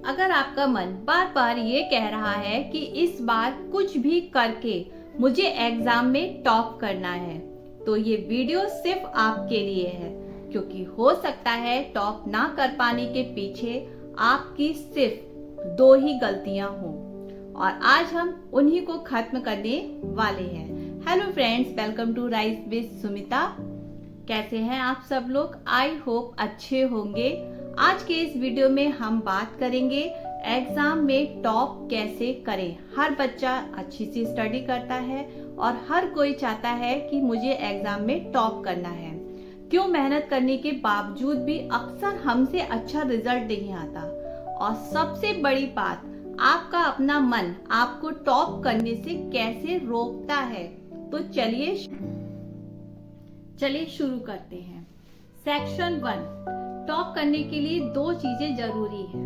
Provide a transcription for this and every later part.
अगर आपका मन बार बार ये कह रहा है कि इस बार कुछ भी करके मुझे एग्जाम में टॉप करना है, तो ये वीडियो सिर्फ आपके लिए है, क्योंकि हो सकता है टॉप ना कर पाने के पीछे आपकी सिर्फ 2 ही गलतियां हों, और आज हम उन्हीं को खत्म करने वाले हैं। Hello friends, welcome to rise with Sumita. कैसे हैं आप सब लोग? आई होप अच्छे होंगे। आज के इस वीडियो में हम बात करेंगे एग्जाम में टॉप कैसे करें। हर बच्चा अच्छी सी स्टडी करता है और हर कोई चाहता है कि मुझे एग्जाम में टॉप करना है। क्यों मेहनत करने के बावजूद भी अक्सर हमसे अच्छा रिजल्ट नहीं आता, और सबसे बड़ी बात, आपका अपना मन आपको टॉप करने से कैसे रोकता है। तो चलिए शुरू करते हैं। सेक्शन 1, टॉप करने के लिए 2 चीजें जरूरी है।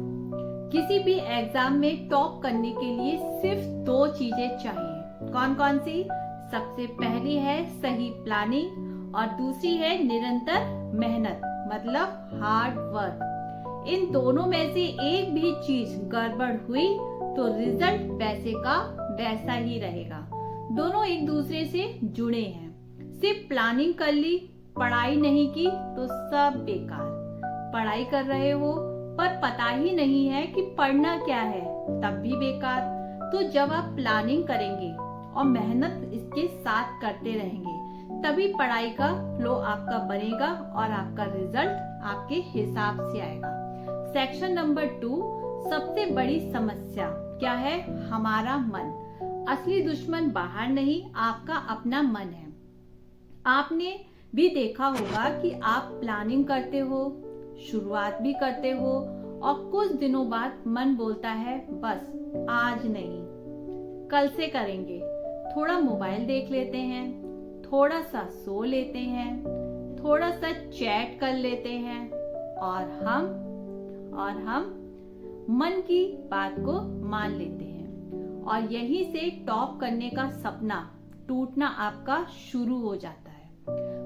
किसी भी एग्जाम में टॉप करने के लिए सिर्फ 2 चीजें चाहिए। कौन कौन सी? सबसे पहली है सही प्लानिंग और दूसरी है निरंतर मेहनत, मतलब हार्ड वर्क। इन दोनों में से एक भी चीज गड़बड़ हुई तो रिजल्ट वैसे का वैसा ही रहेगा। दोनों एक दूसरे से जुड़े हैं। सिर्फ प्लानिंग कर ली, पढ़ाई नहीं की तो सब बेकार। पढ़ाई कर रहे हो पर पता ही नहीं है कि पढ़ना क्या है, तब भी बेकार। तो जब आप प्लानिंग करेंगे और मेहनत इसके साथ करते रहेंगे, तभी पढ़ाई का फ्लो आपका बनेगा और आपका रिजल्ट आपके हिसाब से आएगा। सेक्शन नंबर 2, सबसे बड़ी समस्या क्या है? हमारा मन। असली दुश्मन बाहर नहीं, आपका अपना मन है। आपने भी देखा होगा कि आप प्लानिंग करते हो, शुरुआत भी करते हो, और कुछ दिनों बाद मन बोलता है बस आज नहीं, कल से करेंगे। थोड़ा मोबाइल देख लेते हैं, थोड़ा सा सो लेते हैं, थोड़ा सा चैट कर लेते हैं, और हम मन की बात को मान लेते हैं, और यहीं से टॉप करने का सपना टूटना आपका शुरू हो जाता है।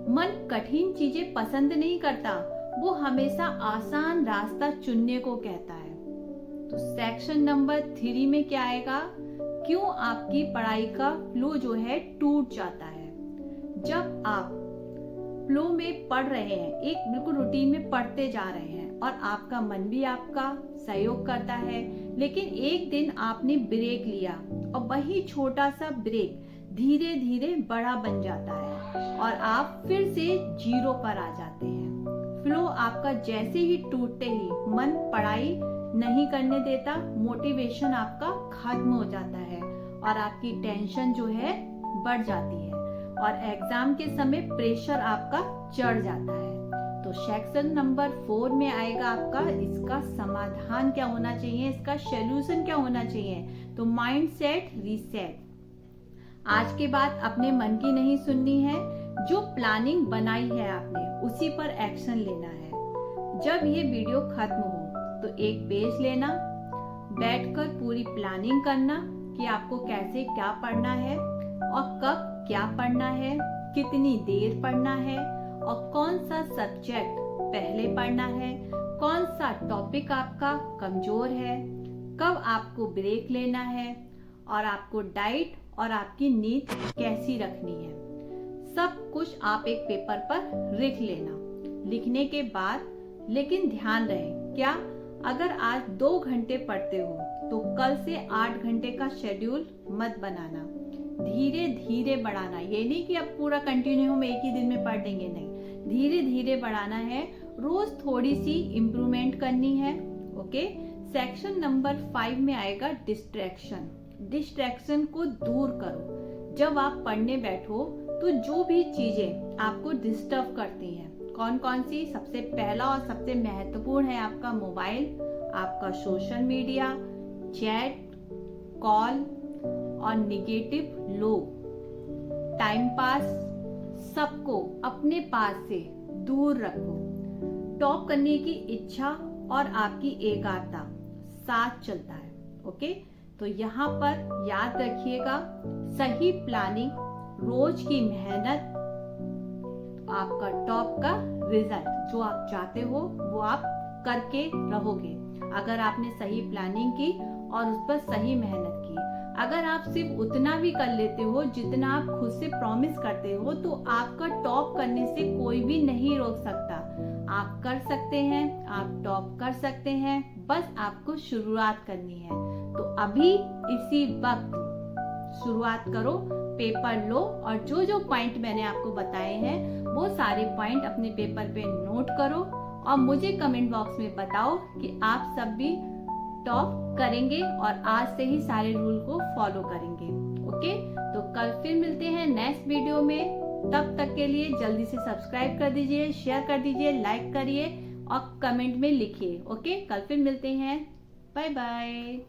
मन कठिन चीजें पसंद नहीं करता, वो हमेशा आसान रास्ता चुनने को कहता है। तो सेक्शन नंबर 3 में क्या आएगा? क्यों आपकी पढ़ाई का फ्लो जो है टूट जाता है। जब आप फ्लो में पढ़ रहे हैं, एक बिल्कुल रूटीन में पढ़ते जा रहे हैं, और आपका मन भी आपका सहयोग करता है, लेकिन एक दिन आपने ब्रेक लिया और वही छोटा सा ब्रेक धीरे धीरे बड़ा बन जाता है और आप फिर से 0 पर आ जाते हैं। फ्लो आपका जैसे ही टूटते ही मन पढ़ाई नहीं करने देता, मोटिवेशन आपका खत्म हो जाता है और आपकी टेंशन जो है बढ़ जाती है, और एग्जाम के समय प्रेशर आपका चढ़ जाता है। तो सेक्शन नंबर 4 में आएगा आपका, इसका समाधान क्या होना चाहिए, इसका सॉल्यूशन क्या होना चाहिए। तो माइंड सेट रीसेट। आज के बाद अपने मन की नहीं सुननी है, जो प्लानिंग बनाई है आपने उसी पर एक्शन लेना है। जब ये वीडियो खत्म हो तो एक पेज लेना, बैठकर पूरी प्लानिंग करना कि आपको कैसे क्या पढ़ना है और कब क्या पढ़ना है, कितनी देर पढ़ना है, और कौन सा सब्जेक्ट पहले पढ़ना है, कौन सा टॉपिक आपका कमजोर है, कब आपको ब्रेक लेना है, और आपको डाइट और आपकी नींद कैसी रखनी है। सब कुछ आप एक पेपर पर लिख लेना। लिखने के बाद लेकिन ध्यान रहे, क्या अगर आज 2 घंटे पढ़ते हो तो कल से 8 घंटे का शेड्यूल मत बनाना, धीरे धीरे बढ़ाना। ये नहीं कि अब पूरा कंटिन्यू हम एक ही दिन में पढ़ लेंगे, नहीं, धीरे धीरे बढ़ाना है। रोज थोड़ी सी इम्प्रूवमेंट करनी है। ओके। सेक्शन नंबर 5 में आएगा डिस्ट्रैक्शन। डिस्ट्रैक्शन को दूर करो। जब आप पढ़ने बैठो तो जो भी चीजें आपको डिस्टर्ब करती हैं, कौन कौन सी? सबसे पहला और सबसे महत्वपूर्ण है आपका मोबाइल, आपका सोशल मीडिया, चैट, कॉल और निगेटिव लोग, टाइम पास, सबको अपने पास से दूर रखो। टॉप करने की इच्छा और आपकी एकाग्रता साथ चलता है। ओके। तो यहाँ पर याद रखिएगा, सही प्लानिंग, रोज की मेहनत, आपका टॉप का रिजल्ट जो आप चाहते हो वो आप करके रहोगे। अगर आपने सही प्लानिंग की और उस पर सही मेहनत की। अगर आप सिर्फ उतना भी कर लेते हो जितना आप खुद से प्रॉमिस करते हो, तो आपका टॉप करने से कोई भी नहीं रोक सकता। आप कर सकते हैं, आप टॉप कर सकते हैं, बस आपको शुरुआत करनी है। तो अभी इसी वक्त शुरुआत करो, पेपर लो और जो जो पॉइंट मैंने आपको बताए हैं वो सारे पॉइंट अपने पेपर पे नोट करो और मुझे कमेंट बॉक्स में बताओ कि आप सब भी टॉप करेंगे और आज से ही सारे रूल को फॉलो करेंगे। ओके, तो कल फिर मिलते हैं नेक्स्ट वीडियो में। तब तक के लिए जल्दी से सब्सक्राइब कर दीजिए, शेयर कर दीजिए, लाइक करिए और कमेंट में लिखिए। ओके, कल फिर मिलते हैं। Bye bye.